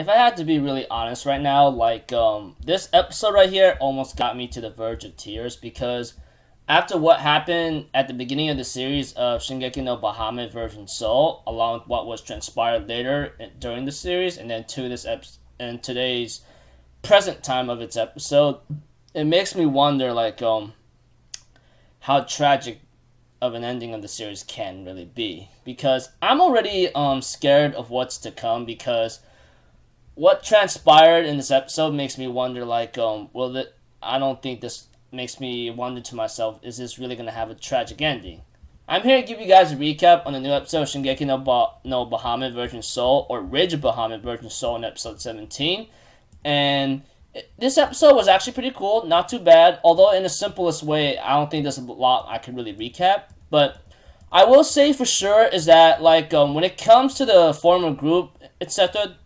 if I had to be really honest right now, like, this episode right here almost got me to the verge of tears because after what happened at the beginning of the series of Shingeki no Bahamut version Soul, along with what was transpired later during the series, and then to this and today's present time of its episode, it makes me wonder, like, how tragic of an ending of the series can really be. Because I'm already scared of what's to come, because what transpired in this episode makes me wonder, like, I don't think this makes me wonder to myself, is this really going to have a tragic ending? I'm here to give you guys a recap on the new episode of Shingeki no Bahamut version Soul, or Ridge Bahamut version Soul in episode 17. And this episode was actually pretty cool, not too bad, although in the simplest way, I don't think there's a lot I could really recap. But I will say for sure is that, like, when it comes to the former group, etc.,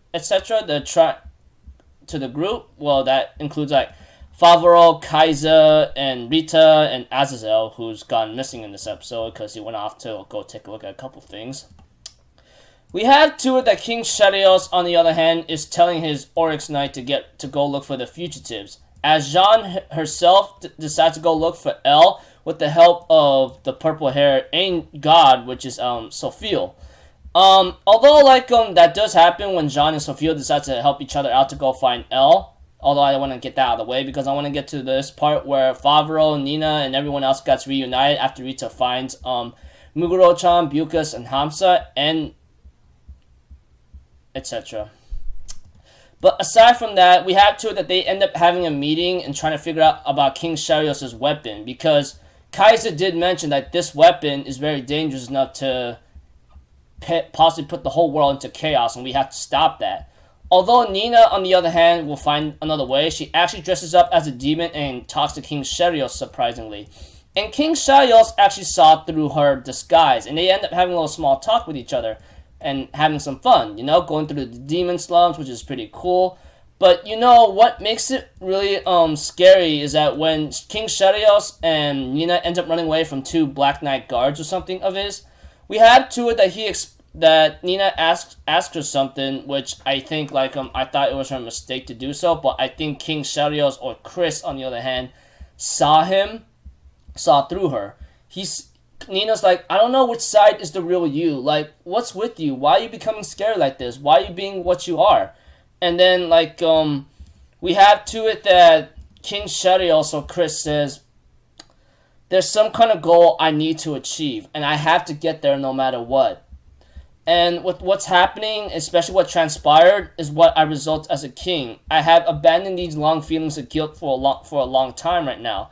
to the group, well, that includes, like, Favaro, Kaiser, and Rita, and Azazel, who's gone missing in this episode because he went off to go take a look at a couple things. We have to it that King Sharios, on the other hand, is telling his Oryx Knight to go look for the fugitives, as Jean herself decides to go look for Elle with the help of the purple-haired god, which is Sophia. Although, like, that does happen when Jean and Sophia decide to help each other out to go find Elle. Although I want to get that out of the way because I want to get to this part where Favaro, Nina, and everyone else gets reunited after Rita finds Muguro-chan, Bukas, and Hamsa, and etc. But aside from that, we have to it that they end up having a meeting and trying to figure out about King Sharios' weapon, because Kaiser did mention that this weapon is very dangerous enough to possibly put the whole world into chaos, and we have to stop that. Although Nina, on the other hand, will find another way, she actually dresses up as a demon and talks to King Sharios, surprisingly. And King Sharios actually saw through her disguise, and they end up having a little small talk with each other and having some fun, you know, going through the demon slums, which is pretty cool. But, you know, what makes it really scary is that when King Sharios and Nina end up running away from two Black Knight guards or something of his, we have to it that Nina asks her something, which I think, like, I thought it was her mistake to do so, but I think King Sharios, or Chris, on the other hand, saw through her. Nina's like, I don't know which side is the real you. Like, what's with you? Why are you becoming scared like this? Why are you being what you are? And then, like, we have to it that King Sharios, or Chris, says, there's some kind of goal I need to achieve, and I have to get there no matter what. And with what's happening, especially what transpired, is what I result as a king. I have abandoned these long feelings of guilt for a long time right now.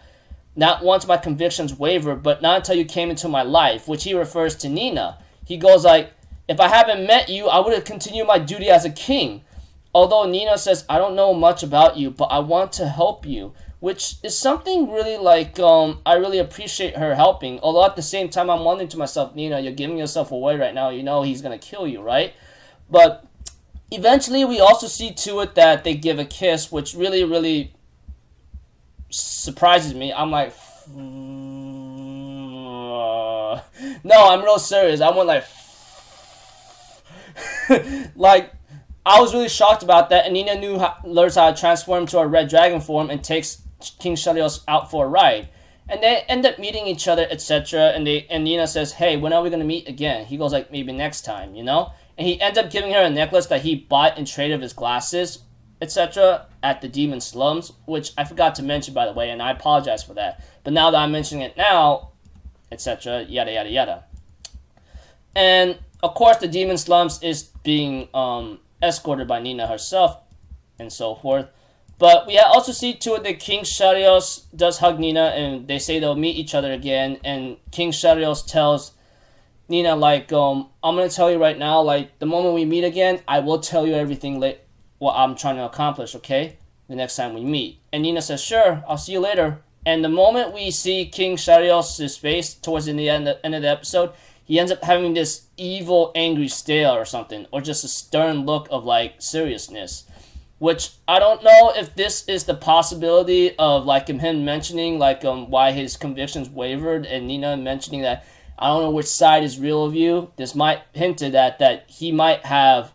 Not once my convictions wavered, but not until you came into my life, which he refers to Nina. He goes like, if I haven't met you, I would have continued my duty as a king. Although Nina says, I don't know much about you, but I want to help you. Which is something really, like, I really appreciate her helping. Although at the same time, I'm wondering to myself, Nina, you're giving yourself away right now. You know he's going to kill you, right? But eventually, we also see to it that they give a kiss, which really, really surprises me. I'm like, no, I'm real serious. I went like, like, I was really shocked about that. And Nina learns how to transform into a red dragon form and takes King Sharios out for a ride. And they end up meeting each other, etc. And Nina says, hey, when are we going to meet again? He goes like, maybe next time, you know? And he ends up giving her a necklace that he bought in trade of his glasses, etc. at the demon slums, which I forgot to mention, by the way, and I apologize for that. But now that I'm mentioning it now, etc., yada, yada, yada. And, of course, the demon slums is being escorted by Nina herself, and so forth. But we also see to it that King Sharios does hug Nina, and they say they'll meet each other again. And King Sharios tells Nina, like, I'm going to tell you right now, like, the moment we meet again, I will tell you everything what I'm trying to accomplish, okay? The next time we meet. And Nina says, sure, I'll see you later. And the moment we see King Sharios' face towards the end of the episode, he ends up having this evil, angry stare or something, or just a stern look of, like, seriousness. Which, I don't know if this is the possibility of, like, him mentioning, like, why his convictions wavered, and Nina mentioning that, I don't know which side is real of you. This might hint at that he might have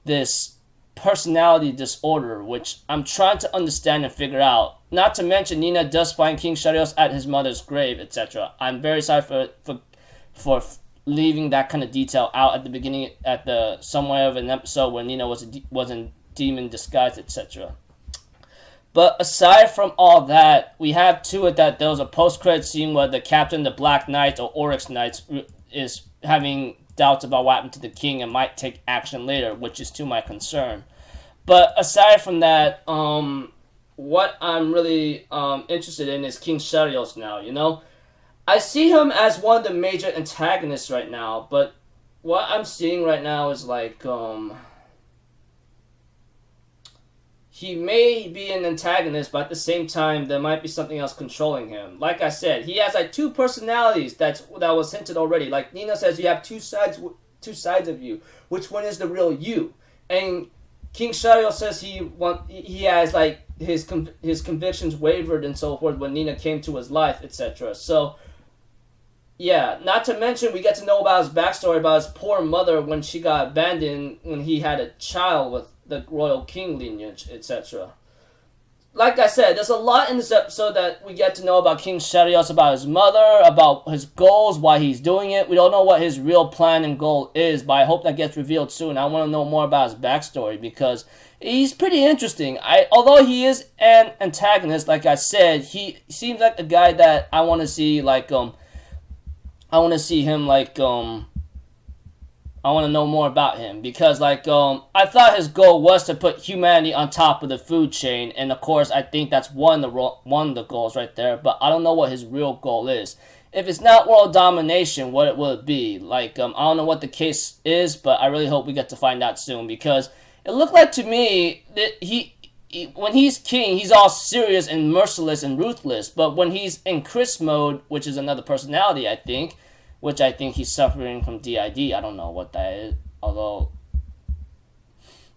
this personality disorder, which I'm trying to understand and figure out. Not to mention, Nina does find King Sharios at his mother's grave, etc. I'm very sorry for leaving that kind of detail out at the beginning, at the somewhere of an episode where Nina was in demon disguise, etc. But aside from all that, we have to it that there was a post-credit scene where the captain, the Black Knight or Oryx Knights, is having doubts about what happened to the king and might take action later, which is to my concern. But aside from that, what I'm really interested in is King Sharios now, you know? I see him as one of the major antagonists right now, but what I'm seeing right now is like, he may be an antagonist, but at the same time, there might be something else controlling him. Like I said, he has like two personalities. That was hinted already. Like Nina says, you have two sides of you. Which one is the real you? And King Sharios says he has like his convictions wavered and so forth when Nina came to his life, etc. So yeah, not to mention we get to know about his backstory about his poor mother when she got abandoned when he had a child with the royal king lineage, etc. Like I said, there's a lot in this episode that we get to know about King Sharios, about his mother, about his goals, why he's doing it. We don't know what his real plan and goal is, but I hope that gets revealed soon. I want to know more about his backstory because he's pretty interesting. Although he is an antagonist, like I said, he seems like a guy that I want to see, like, I want to see him, like, I want to know more about him because, like, I thought his goal was to put humanity on top of the food chain, and of course, I think that's one of the goals right there. But I don't know what his real goal is. If it's not world domination, what will it be? Like, I don't know what the case is, but I really hope we get to find out soon because it looked like to me that when he's king, he's all serious and merciless and ruthless. But when he's in Chris mode, which is another personality, I think. Which I think he's suffering from DID. I don't know what that is. Although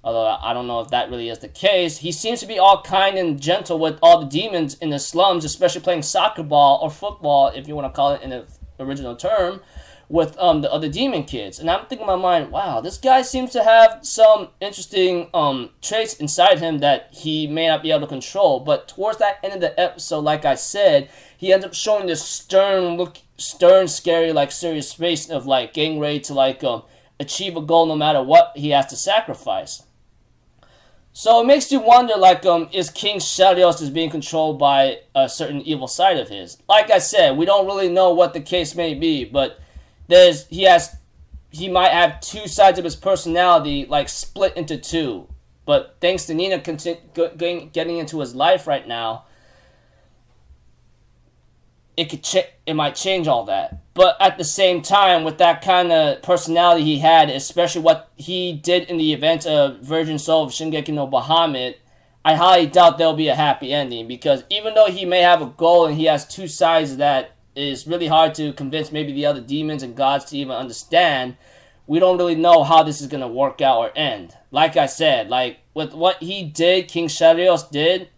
I don't know if that really is the case. He seems to be all kind and gentle with all the demons in the slums, especially playing soccer ball or football, if you want to call it in an original term, with the other demon kids. And I'm thinking in my mind, wow, this guy seems to have some interesting traits inside him that he may not be able to control. But towards that end of the episode, like I said, he ends up showing this stern, scary, like, serious face of, like, getting ready to, like, achieve a goal no matter what he has to sacrifice. So it makes you wonder, like, is King Sharios is being controlled by a certain evil side of his? Like I said, we don't really know what the case may be, but he might have two sides of his personality, like, split into two. But thanks to Nina getting into his life right now, it might change all that. But at the same time, with that kind of personality he had, especially what he did in the event of Virgin Soul of Shingeki no Bahamut, I highly doubt there'll be a happy ending. Because even though he may have a goal and he has two sides that is really hard to convince maybe the other demons and gods to even understand, we don't really know how this is going to work out or end. Like I said, like, with what he did, King Sharios did,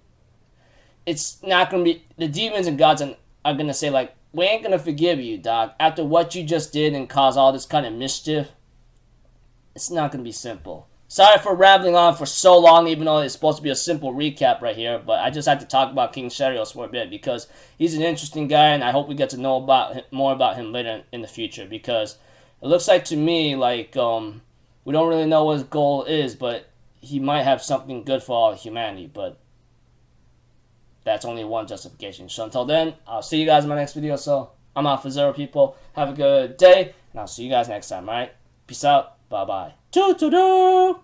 it's not going to be, the demons and gods are going to say, like, we ain't going to forgive you, dog. After what you just did and cause all this kind of mischief, it's not going to be simple. Sorry for rambling on for so long, even though it's supposed to be a simple recap right here. But I just had to talk about King Sharios for a bit because he's an interesting guy, and I hope we get to know more about him later in the future. Because it looks like to me, like, we don't really know what his goal is, but he might have something good for all humanity. But that's only one justification. So until then, I'll see you guys in my next video. So I'm out for Zero, people. Have a good day, and I'll see you guys next time, alright? Peace out. Bye-bye. Toodaloo!